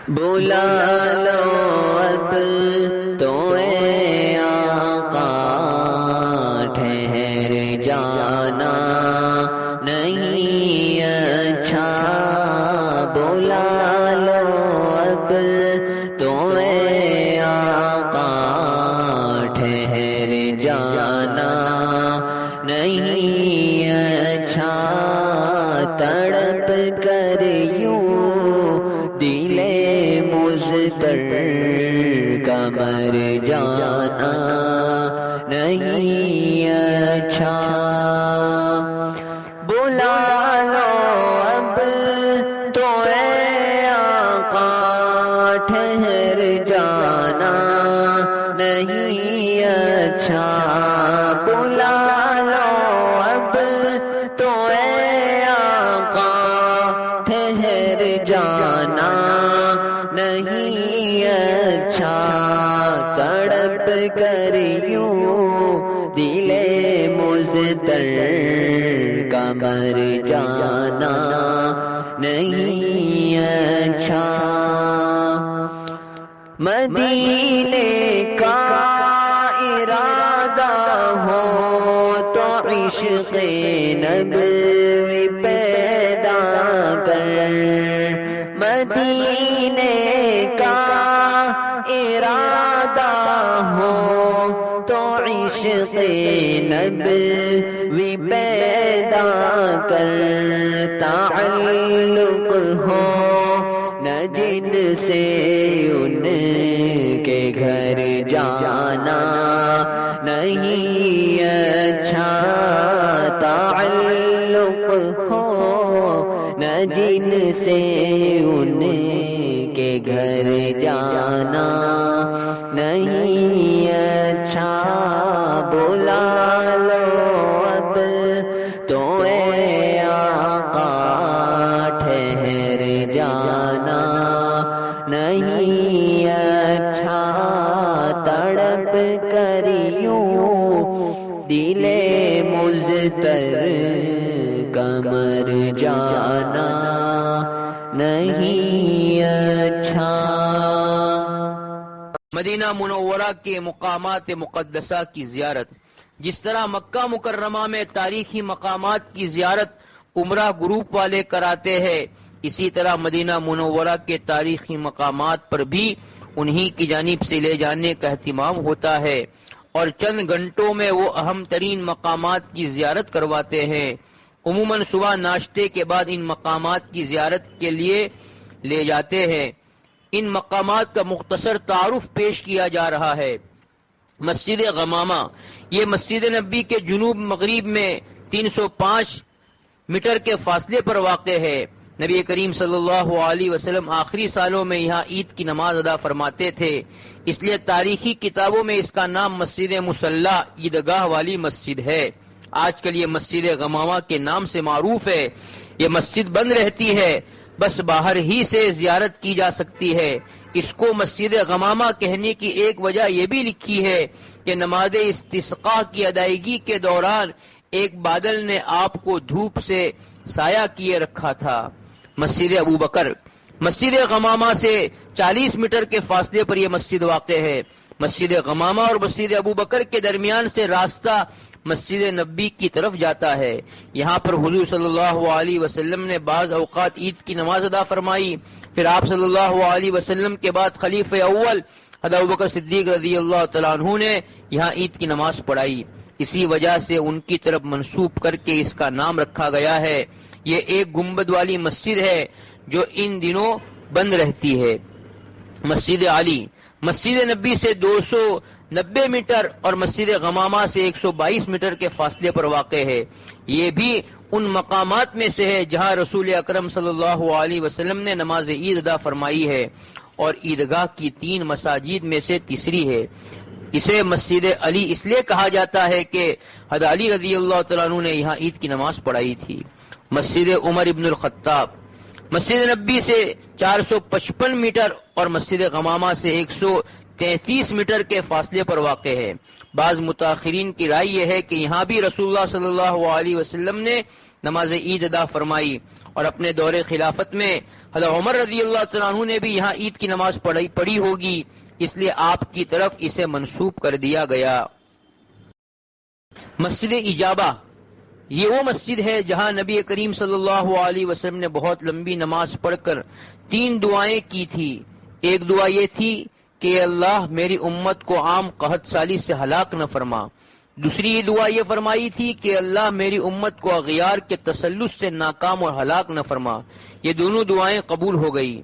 بلا لو اب تو اے آقا، ٹھہر جانا نہیں اچھا، بلا لو اب تو اے آقا، ٹھہر جانا نہیں اچھا، تڑپ کر یوں دل مضطر کا مر جانا نہیں اچھا، بلا لو اب تو اے آقا، ٹھہر جانا نہیں اچھا، بلا لو اب تو اے آقا، ٹھہر جانا نہیں اچھا، تڑپ کر یوں دل مضطر کا مر جانا نہیں اچھا، مدینے کا ارادہ ہو تو عشق نبوی پیدا کر، مدینے کا ارادہ ہو تو عشق نبوی پیدا کر، تعلق ہو نہ جن سے ان کے گھر جانا نہیں اچھا، تعلق ہو نہ جن سے ان کے گھر جانا نہیں اچھا، بلا لو اب تو اے آقا، ٹھہر جانا نہیں اچھا، تڑپ کر یوں دل مضطر کا مر جانا نہیں اچھا۔ مدینہ منورہ کے مقامات مقدسہ کی زیارت، جس طرح مکہ مکرمہ میں تاریخی مقامات کی زیارت عمرہ گروپ والے کراتے ہیں، اسی طرح مدینہ منورہ کے تاریخی مقامات پر بھی انہی کی جانب سے لے جانے کا اہتمام ہوتا ہے، اور چند گھنٹوں میں وہ اہم ترین مقامات کی زیارت کرواتے ہیں۔ عموماً صبح ناشتے کے بعد ان مقامات کی زیارت کے لیے لے جاتے ہیں۔ ان مقامات کا مختصر تعارف پیش کیا جا رہا ہے۔ مسجد غمامہ، یہ مسجد نبی کے جنوب مغرب میں 305 میٹر کے فاصلے پر واقع ہے۔ نبی کریم صلی اللہ علیہ وسلم آخری سالوں میں یہاں عید کی نماز ادا فرماتے تھے، اس لیے تاریخی کتابوں میں اس کا نام مسجد مصلی، عیدگاہ والی مسجد ہے۔ آج کل یہ مسجد غمامہ کے نام سے معروف ہے۔ یہ مسجد بند رہتی ہے، بس باہر ہی سے زیارت کی جا سکتی ہے۔ اس کو مسجد غمامہ کہنے کی ایک وجہ یہ بھی لکھی ہے کہ نماز استسقاء کی ادائیگی کے دوران ایک بادل نے آپ کو دھوپ سے سایہ کیے رکھا تھا۔ مسجد ابوبکر، مسجد غمامہ سے 40 میٹر کے فاصلے پر یہ مسجد واقع ہے۔ مسجد غمامہ اور مسجد ابوبکر کے درمیان سے راستہ مسجد نبی کی طرف جاتا ہے۔ یہاں پر حضور صلی اللہ علیہ وسلم نے بعض اوقات عید کی نماز ادا فرمائی، پھر آپ صلی اللہ علیہ وسلم کے بعد خلیفہ اول حضرت ابوبکر صدیق رضی اللہ تعالیٰ عنہ نے یہاں عید کی نماز پڑھائی، اسی وجہ سے ان کی طرف منسوب کر کے اس کا نام رکھا گیا ہے۔ یہ ایک گنبد والی مسجد ہے جو ان دنوں بند رہتی ہے۔ مسجد علی، مسجد نبی سے 290 میٹر اور مسجد غمامہ سے 122 میٹر کے فاصلے پر واقع ہے۔ یہ بھی ان مقامات میں سے ہے جہاں رسول اکرم صلی اللہ علیہ وسلم نے نماز عید ادا فرمائی ہے، اور عیدگاہ کی 3 مساجد میں سے تیسری ہے۔ اسے مسجد علی اس لیے کہا جاتا ہے کہ حضرت علی رضی اللہ تعالیٰ عنہ نے یہاں عید کی نماز پڑھائی تھی۔ مسجد عمر ابن الخطاب، مسجد نبی سے 455 میٹر اور مسجد غمامہ سے 133 میٹر کے فاصلے پر واقع ہے۔ بعض متاخرین کی رائے یہ ہے کہ یہاں بھی رسول اللہ صلی اللہ علیہ وسلم نے نماز عید ادا فرمائی، اور اپنے دور خلافت میں حضرت عمر رضی اللہ تعالیٰ عنہ نے بھی یہاں عید کی نماز پڑھی ہوگی، اس لیے آپ کی طرف اسے منسوب کر دیا گیا۔ مسجد اجابہ یہ وہ مسجد ہے جہاں نبی کریم صلی اللہ علیہ وسلم نے بہت لمبی نماز پڑھ کر 3 دعائیں کی تھی۔ ایک دعا یہ تھی کہ اللہ میری امت کو عام قحط سالی سے ہلاک نہ فرما۔ دوسری دعا یہ فرمائی تھی کہ اللہ میری امت کو اغیار کے تسلط سے ناکام اور ہلاک نہ فرما۔ یہ دونوں دعائیں قبول ہو گئی۔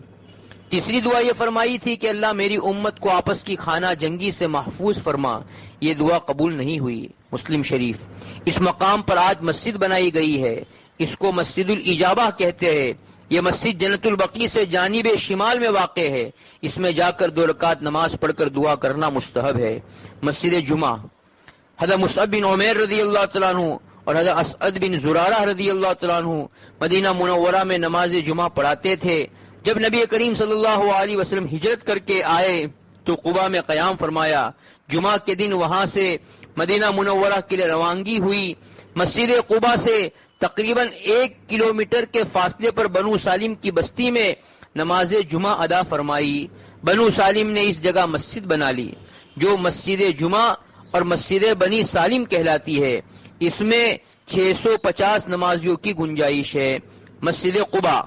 تیسری دعا یہ فرمائی تھی کہ اللہ میری امت کو آپس کی خانہ جنگی سے محفوظ فرما۔ یہ دعا قبول نہیں ہوئی۔ مسلم شریف۔ اس مقام پر آج مسجد بنائی گئی ہے، اس کو مسجد الاجابہ کہتے ہیں۔ یہ مسجد جنت البقیع سے جانب شمال میں واقع ہے۔ اس میں جا کر 2 رکعت نماز پڑھ کر دعا کرنا مستحب ہے۔ مسجد جمعہ حضرت مصعب بن عمیر رضی اللہ تعالیٰ عنہ اور حضرت اسعد بن زرارہ رضی اللہ تعالیٰ عنہ مدینہ منورہ میں نماز جمعہ پڑھاتے تھے۔ جب نبی کریم صلی اللہ علیہ وسلم ہجرت کر کے آئے تو قباء میں قیام فرمایا۔ جمعہ کے دن وہاں سے مدینہ منورہ کے لیے روانگی ہوئی۔ مسجد قباء سے تقریباً 1 کلومیٹر کے فاصلے پر بنو سالم کی بستی میں نماز جمعہ ادا فرمائی۔ بنو سالم نے اس جگہ مسجد بنا لی جو مسجد جمعہ اور مسجد بنی سالم کہلاتی ہے۔ اس میں 650 نمازیوں کی گنجائش ہے۔ مسجد قباء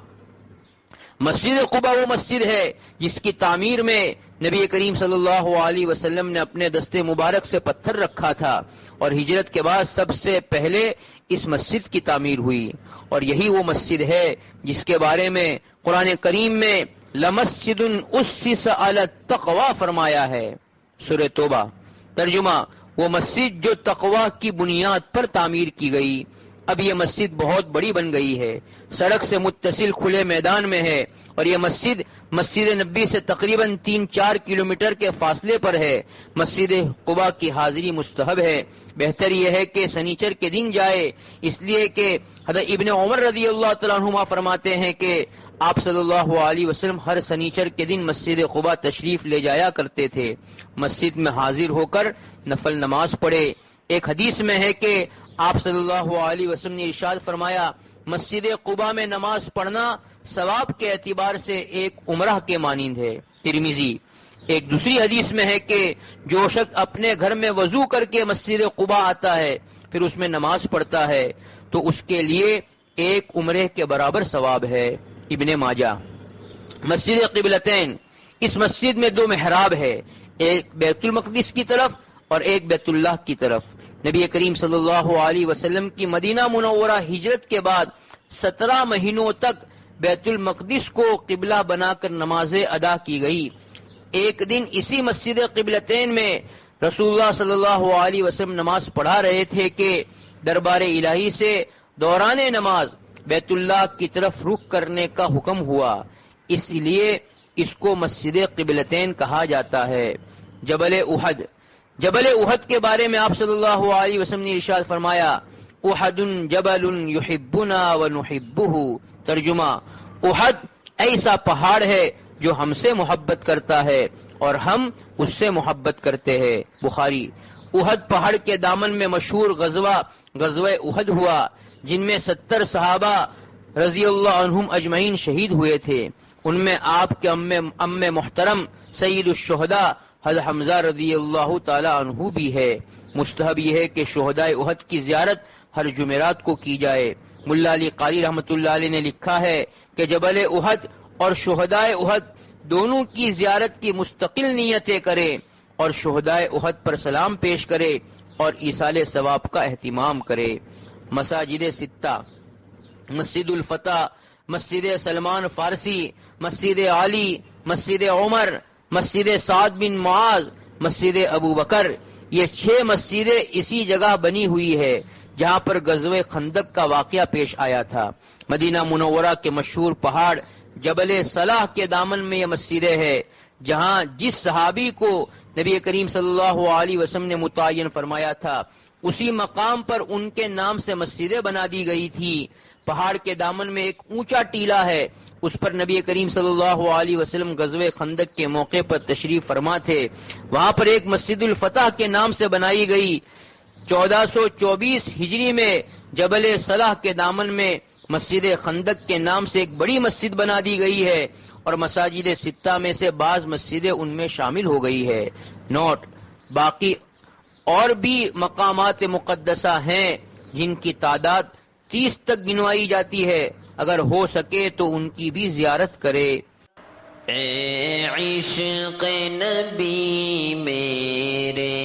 وہ مسجد ہے جس کی تعمیر میں نبی کریم صلی اللہ علیہ وسلم نے اپنے دستے مبارک سے پتھر رکھا تھا، اور ہجرت کے بعد سب سے پہلے اس مسجد کی تعمیر ہوئی، اور یہی وہ مسجد ہے جس کے بارے میں قرآن کریم میں لمسجد اسس علی التقوی فرمایا ہے۔ سورہ توبہ۔ ترجمہ: وہ مسجد جو تقوی کی بنیاد پر تعمیر کی گئی۔ اب یہ مسجد بہت بڑی بن گئی ہے، سڑک سے متصل کھلے میدان میں ہے، اور یہ مسجد نبی سے تقریباً 3-4 کلومیٹر کے فاصلے پر ہے۔ مسجد قباء کی حاضری مستحب ہے۔ بہتر یہ ہے کہ سنیچر کے دن جائے، اس لیے کہ حضرت ابن عمر رضی اللہ تعالیٰ عنہما فرماتے ہیں کہ آپ صلی اللہ علیہ وسلم ہر سنیچر کے دن مسجد قباء تشریف لے جایا کرتے تھے، مسجد میں حاضر ہو کر نفل نماز پڑھے۔ ایک حدیث میں ہے کہ آپ صلی اللہ علیہ وسلم نے ارشاد فرمایا، مسجد قباء میں نماز پڑھنا ثواب کے اعتبار سے ایک عمرہ کے مانند ہے۔ ترمذی۔ ایک دوسری حدیث میں ہے کہ جو شخص اپنے گھر میں وضو کر کے مسجد قباء آتا ہے پھر اس میں نماز پڑھتا ہے تو اس کے لیے ایک عمرے کے برابر ثواب ہے۔ ابن ماجہ۔ مسجد قبلتین، اس مسجد میں 2 محراب ہے، ایک بیت المقدس کی طرف اور ایک بیت اللہ کی طرف۔ نبی کریم صلی اللہ علیہ وسلم کی مدینہ منورہ ہجرت کے بعد 17 مہینوں تک بیت المقدس کو قبلہ بنا کر نمازیں ادا کی گئی۔ ایک دن اسی مسجد قبلتین میں رسول اللہ صلی اللہ علیہ وسلم نماز پڑھا رہے تھے کہ دربار الہی سے دوران نماز بیت اللہ کی طرف رخ کرنے کا حکم ہوا، اس لیے اس کو مسجد قبلتین کہا جاتا ہے۔ جبل احد کے بارے میں آپ صلی اللہ علیہ وسلم نے ارشاد فرمایا، احد جبل یحبنا ونحبہ۔ ترجمہ: احد ایسا پہاڑ ہے جو ہم سے محبت کرتا ہے اور ہم اس سے محبت کرتے ہیں۔ بخاری۔ احد پہاڑ کے دامن میں مشہور غزوہ احد ہوا، جن میں 70 صحابہ رضی اللہ عنہم اجمعین شہید ہوئے تھے۔ ان میں آپ کے ام محترم سید الشہداء حضرت حمزہ رضی اللہ تعالی عنہ بھی ہے۔ مستحب یہ ہے کہ شہداء احد کی زیارت ہر جمعرات کو کی جائے۔ ملا علی قاری رحمۃ اللہ علیہ نے لکھا ہے کہ جبل احد اور شہداء احد دونوں کی زیارت کی مستقل نیتیں کرے اور شہداء احد پر سلام پیش کرے اور ایصال ثواب کا اہتمام کرے۔ مساجد 6: مسجد الفتح، مسجد سلمان فارسی، مسجد علی، مسجد عمر، مسجد سعد بن معاذ، مسجد ابو بکر۔ یہ 6 مسجدیں اسی جگہ بنی ہوئی ہے جہاں پر غزوہ خندق کا واقعہ پیش آیا تھا۔ مدینہ منورہ کے مشہور پہاڑ جبل صلاح کے دامن میں یہ مسجدیں ہے جہاں جس صحابی کو نبی کریم صلی اللہ علیہ وسلم نے متعین فرمایا تھا اسی مقام پر ان کے نام سے مسجدیں بنا دی گئی تھی۔ پہاڑ کے دامن میں ایک اونچا ٹیلہ ہے، اس پر نبی کریم صلی اللہ علیہ وسلم غزوہ خندق کے موقع پر تشریف فرما تھے۔ وہاں پر ایک مسجد الفتح کے نام سے بنائی گئی 1424 ہجری میں جبل صلاح کے دامن میں مسجد خندق کے نام سے ایک بڑی مسجد بنا دی گئی ہے، اور مساجد ستہ میں سے بعض مسجدیں ان میں شامل ہو گئی ہے۔ نوٹ: باقی اور بھی مقامات مقدسہ ہیں جن کی تعداد 30 تک گنوائی جاتی ہے، اگر ہو سکے تو ان کی بھی زیارت کرے۔ اے عشق نبی میرے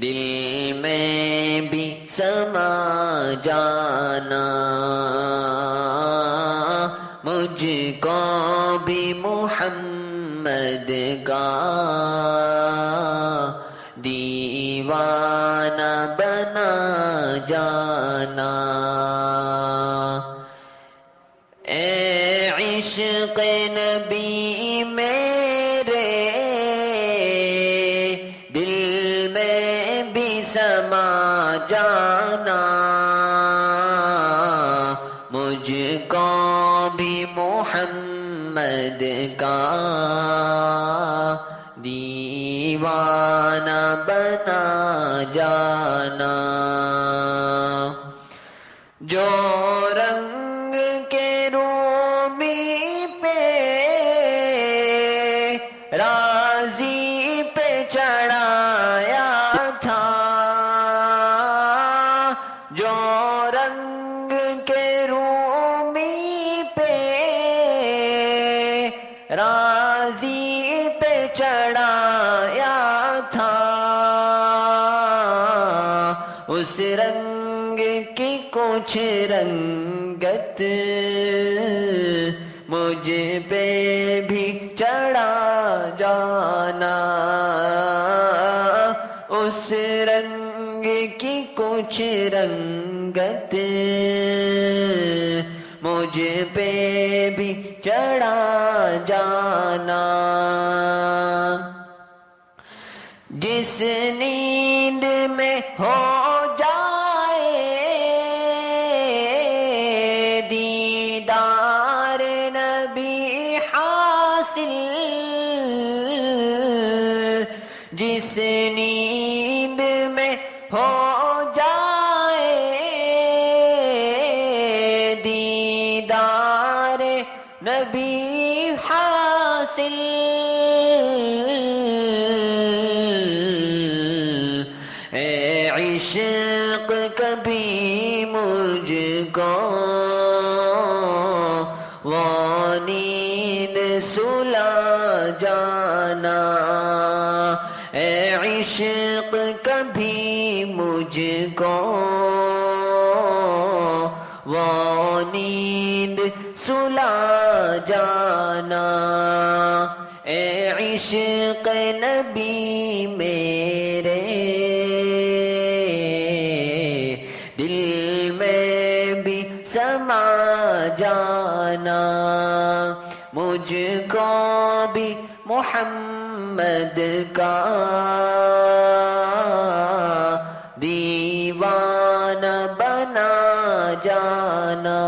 دل میں بھی سما جانا، مجھ کو بھی محمد کا دیوانہ بنا جانا۔ اے عشق نبی میرے دل میں بھی سما جانا، مجھ کو بھی محمد کا دیوانہ بنا جانا۔ جو رنگ کے رومی پہ راضی پہ چڑھایا تھا، جو رنگ کے رومی پہ راضی پہ چڑھایا تھا، اس رنگ کی کچھ رنگت مجھ پہ بھی چڑھا جانا، اس رنگ کی کچھ رنگت مجھ پہ بھی چڑھا جانا۔ جس نیند میں ہو جائے دیدار نبی حاصل، جس نیند میں ہو جائے دیدار نبی حاصل، اے عشق کبھی مجھ کو وہ نیند سلا جانا، اے عشق کبھی مجھ کو وہ نیند سلا جانا، اے عشق نبی میرے دل میں بھی سما جانا، مجھ کو بھی محمد کا دیوانہ بنا جانا۔